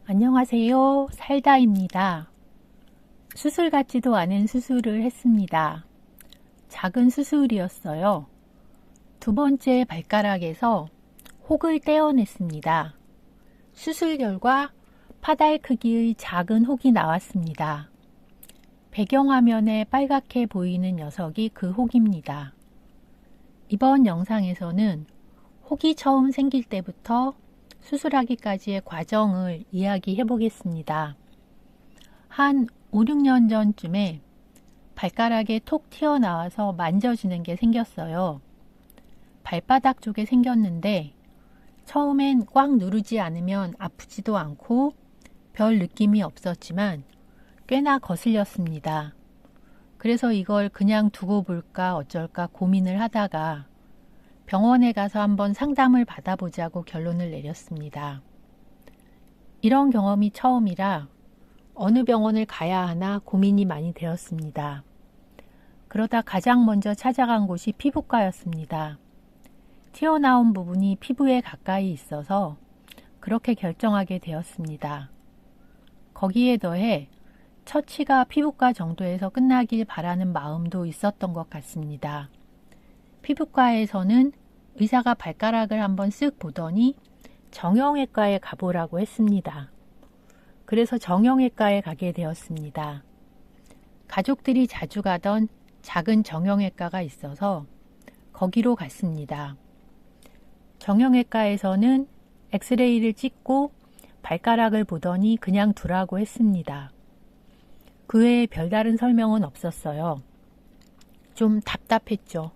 안녕하세요. 살다입니다. 수술 같지도 않은 수술을 했습니다. 작은 수술이었어요. 두 번째 발가락에서 혹을 떼어냈습니다. 수술 결과 파달 크기의 작은 혹이 나왔습니다. 배경화면에 빨갛게 보이는 녀석이 그 혹입니다. 이번 영상에서는 혹이 처음 생길 때부터 수술하기까지의 과정을 이야기해 보겠습니다. 한 5, 6년 전쯤에 발가락에 톡 튀어나와서 만져지는 게 생겼어요. 발바닥 쪽에 생겼는데 처음엔 꽉 누르지 않으면 아프지도 않고 별 느낌이 없었지만 꽤나 거슬렸습니다. 그래서 이걸 그냥 두고 볼까 어쩔까 고민을 하다가 병원에 가서 한번 상담을 받아보자고 결론을 내렸습니다. 이런 경험이 처음이라 어느 병원을 가야 하나 고민이 많이 되었습니다. 그러다 가장 먼저 찾아간 곳이 피부과였습니다. 튀어나온 부분이 피부에 가까이 있어서 그렇게 결정하게 되었습니다. 거기에 더해 처치가 피부과 정도에서 끝나길 바라는 마음도 있었던 것 같습니다. 피부과에서는 의사가 발가락을 한번 쓱 보더니 정형외과에 가보라고 했습니다. 그래서 정형외과에 가게 되었습니다. 가족들이 자주 가던 작은 정형외과가 있어서 거기로 갔습니다. 정형외과에서는 엑스레이를 찍고 발가락을 보더니 그냥 두라고 했습니다. 그 외에 별다른 설명은 없었어요. 좀 답답했죠.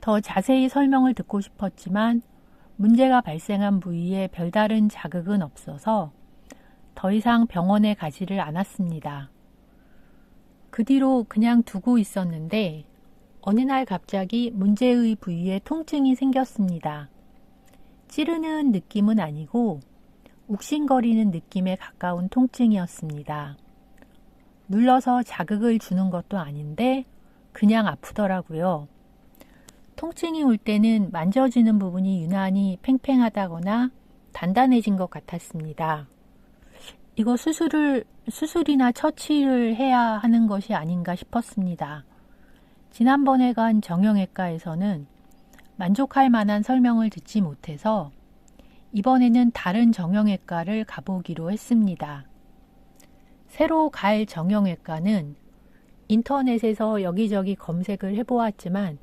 더 자세히 설명을 듣고 싶었지만 문제가 발생한 부위에 별다른 자극은 없어서 더 이상 병원에 가지를 않았습니다. 그 뒤로 그냥 두고 있었는데 어느 날 갑자기 문제의 부위에 통증이 생겼습니다. 찌르는 느낌은 아니고 욱신거리는 느낌에 가까운 통증이었습니다. 눌러서 자극을 주는 것도 아닌데 그냥 아프더라고요. 통증이 올 때는 만져지는 부분이 유난히 팽팽하다거나 단단해진 것 같았습니다. 이거 수술이나 처치를 해야 하는 것이 아닌가 싶었습니다. 지난번에 간 정형외과에서는 만족할 만한 설명을 듣지 못해서 이번에는 다른 정형외과를 가보기로 했습니다. 새로 갈 정형외과는 인터넷에서 여기저기 검색을 해보았지만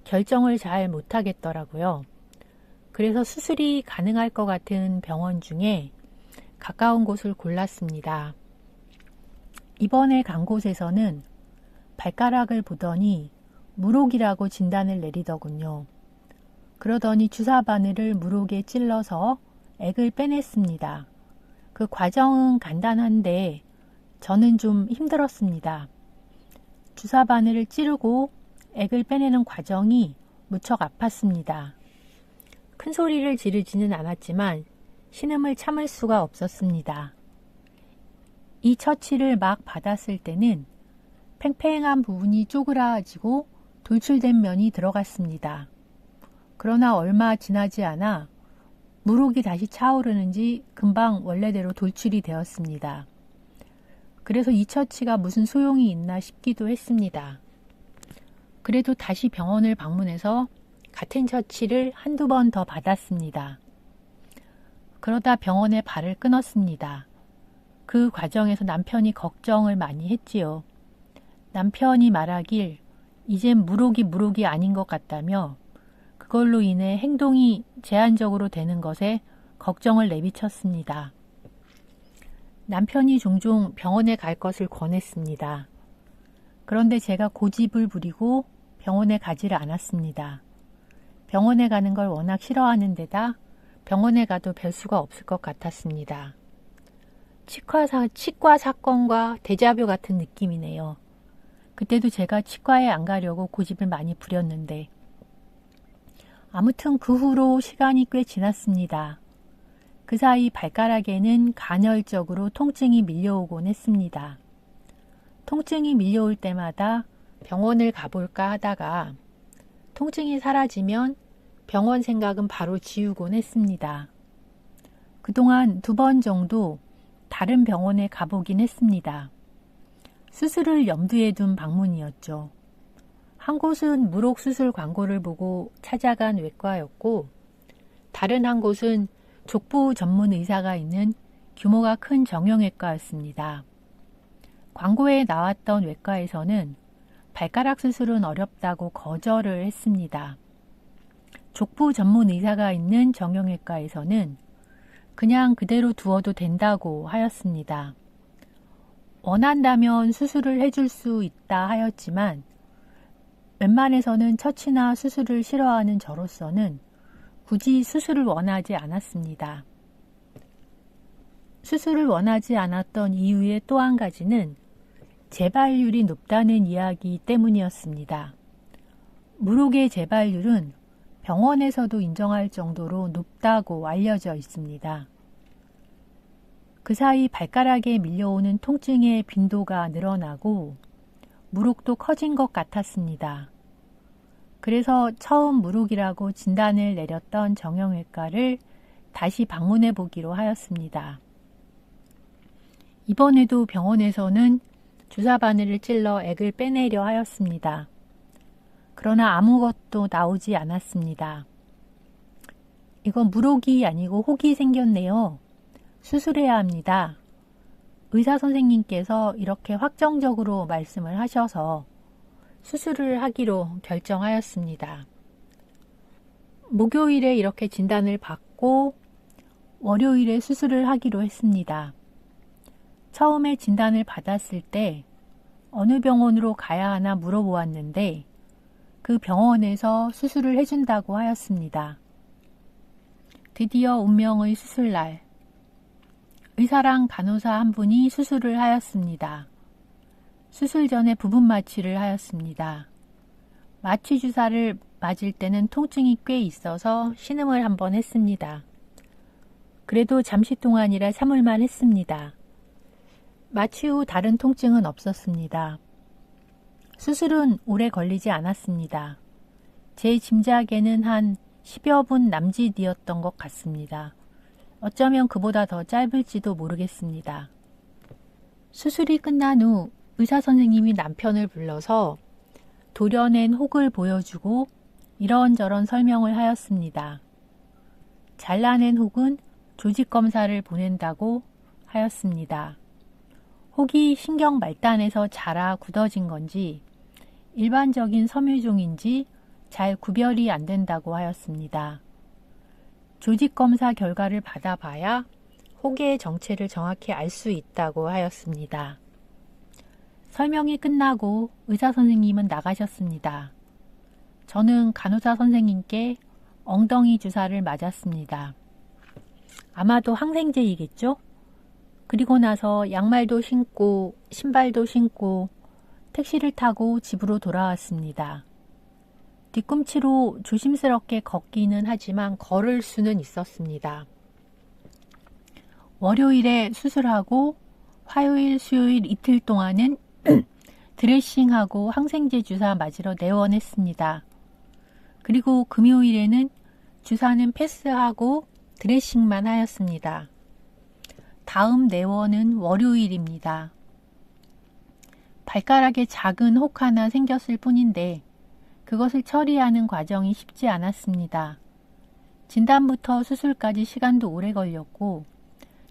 결정을 잘 못하겠더라고요. 그래서 수술이 가능할 것 같은 병원 중에 가까운 곳을 골랐습니다. 이번에 간 곳에서는 발가락을 보더니 물혹이라고 진단을 내리더군요. 그러더니 주사 바늘을 물혹에 찔러서 액을 빼냈습니다. 그 과정은 간단한데 저는 좀 힘들었습니다. 주사 바늘을 찌르고 액을 빼내는 과정이 무척 아팠습니다. 큰 소리를 지르지는 않았지만 신음을 참을 수가 없었습니다. 이 처치를 막 받았을 때는 팽팽한 부분이 쪼그라지고 돌출된 면이 들어갔습니다. 그러나 얼마 지나지 않아 물혹이 다시 차오르는지 금방 원래대로 돌출이 되었습니다. 그래서 이 처치가 무슨 소용이 있나 싶기도 했습니다. 그래도 다시 병원을 방문해서 같은 처치를 한두 번 더 받았습니다. 그러다 병원에 발을 끊었습니다. 그 과정에서 남편이 걱정을 많이 했지요. 남편이 말하길 이젠 물혹이 아닌 것 같다며 그걸로 인해 행동이 제한적으로 되는 것에 걱정을 내비쳤습니다. 남편이 종종 병원에 갈 것을 권했습니다. 그런데 제가 고집을 부리고 병원에 가지를 않았습니다. 병원에 가는 걸 워낙 싫어하는 데다 병원에 가도 별 수가 없을 것 같았습니다. 치과 사건과 데자뷰 같은 느낌이네요. 그때도 제가 치과에 안 가려고 고집을 많이 부렸는데 아무튼 그 후로 시간이 꽤 지났습니다. 그 사이 발가락에는 간헐적으로 통증이 밀려오곤 했습니다. 통증이 밀려올 때마다 병원을 가볼까 하다가 통증이 사라지면 병원 생각은 바로 지우곤 했습니다. 그동안 2번 정도 다른 병원에 가보긴 했습니다. 수술을 염두에 둔 방문이었죠. 한 곳은 무록 수술 광고를 보고 찾아간 외과였고, 다른 한 곳은 족부 전문 의사가 있는 규모가 큰 정형외과였습니다. 광고에 나왔던 외과에서는 발가락 수술은 어렵다고 거절을 했습니다. 족부 전문 의사가 있는 정형외과에서는 그냥 그대로 두어도 된다고 하였습니다. 원한다면 수술을 해줄 수 있다 하였지만 웬만해서는 처치나 수술을 싫어하는 저로서는 굳이 수술을 원하지 않았습니다. 수술을 원하지 않았던 이유의 또 한 가지는 재발률이 높다는 이야기 때문이었습니다. 무록의 재발률은 병원에서도 인정할 정도로 높다고 알려져 있습니다. 그 사이 발가락에 밀려오는 통증의 빈도가 늘어나고 무록도 커진 것 같았습니다. 그래서 처음 무록이라고 진단을 내렸던 정형외과를 다시 방문해 보기로 하였습니다. 이번에도 병원에서는 주사 바늘을 찔러 액을 빼내려 하였습니다. 그러나 아무것도 나오지 않았습니다. 이건 무록이 아니고 혹이 생겼네요. 수술해야 합니다. 의사 선생님께서 이렇게 확정적으로 말씀을 하셔서 수술을 하기로 결정하였습니다. 목요일에 이렇게 진단을 받고 월요일에 수술을 하기로 했습니다. 처음에 진단을 받았을 때 어느 병원으로 가야 하나 물어보았는데 그 병원에서 수술을 해준다고 하였습니다. 드디어 운명의 수술날, 의사랑 간호사 한 분이 수술을 하였습니다. 수술 전에 부분 마취를 하였습니다. 마취 주사를 맞을 때는 통증이 꽤 있어서 신음을 한번 했습니다. 그래도 잠시 동안이라 참을만 했습니다. 마취 후 다른 통증은 없었습니다. 수술은 오래 걸리지 않았습니다. 제 짐작에는 한 10여 분 남짓이었던 것 같습니다. 어쩌면 그보다 더 짧을지도 모르겠습니다. 수술이 끝난 후 의사 선생님이 남편을 불러서 도려낸 혹을 보여주고 이런저런 설명을 하였습니다. 잘라낸 혹은 조직검사를 보낸다고 하였습니다. 혹이 신경 말단에서 자라 굳어진 건지 일반적인 섬유종인지 잘 구별이 안 된다고 하였습니다. 조직검사 결과를 받아봐야 혹의 정체를 정확히 알 수 있다고 하였습니다. 설명이 끝나고 의사 선생님은 나가셨습니다. 저는 간호사 선생님께 엉덩이 주사를 맞았습니다. 아마도 항생제이겠죠? 그리고 나서 양말도 신고 신발도 신고 택시를 타고 집으로 돌아왔습니다. 뒤꿈치로 조심스럽게 걷기는 하지만 걸을 수는 있었습니다. 월요일에 수술하고 화요일, 수요일 이틀 동안은 드레싱하고 항생제 주사 맞으러 내원했습니다. 그리고 금요일에는 주사는 패스하고 드레싱만 하였습니다. 다음 내원은 월요일입니다. 발가락에 작은 혹 하나 생겼을 뿐인데 그것을 처리하는 과정이 쉽지 않았습니다. 진단부터 수술까지 시간도 오래 걸렸고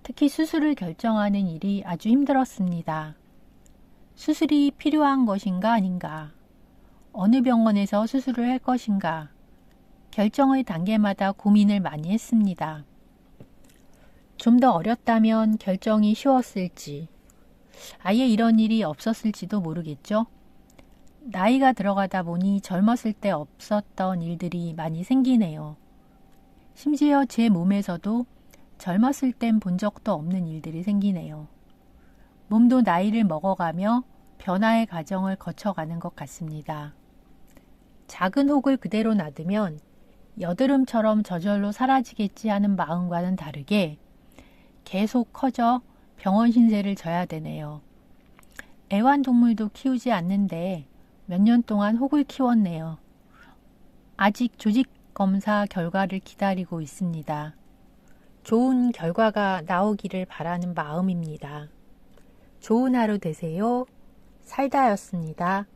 특히 수술을 결정하는 일이 아주 힘들었습니다. 수술이 필요한 것인가 아닌가, 어느 병원에서 수술을 할 것인가, 결정의 단계마다 고민을 많이 했습니다. 좀 더 어렸다면 결정이 쉬웠을지, 아예 이런 일이 없었을지도 모르겠죠. 나이가 들어가다 보니 젊었을 때 없었던 일들이 많이 생기네요. 심지어 제 몸에서도 젊었을 땐 본 적도 없는 일들이 생기네요. 몸도 나이를 먹어가며 변화의 과정을 거쳐가는 것 같습니다. 작은 혹을 그대로 놔두면 여드름처럼 저절로 사라지겠지 하는 마음과는 다르게 계속 커져 병원 신세를 져야 되네요. 애완동물도 키우지 않는데 몇 년 동안 혹을 키웠네요. 아직 조직검사 결과를 기다리고 있습니다. 좋은 결과가 나오기를 바라는 마음입니다. 좋은 하루 되세요. 살다였습니다.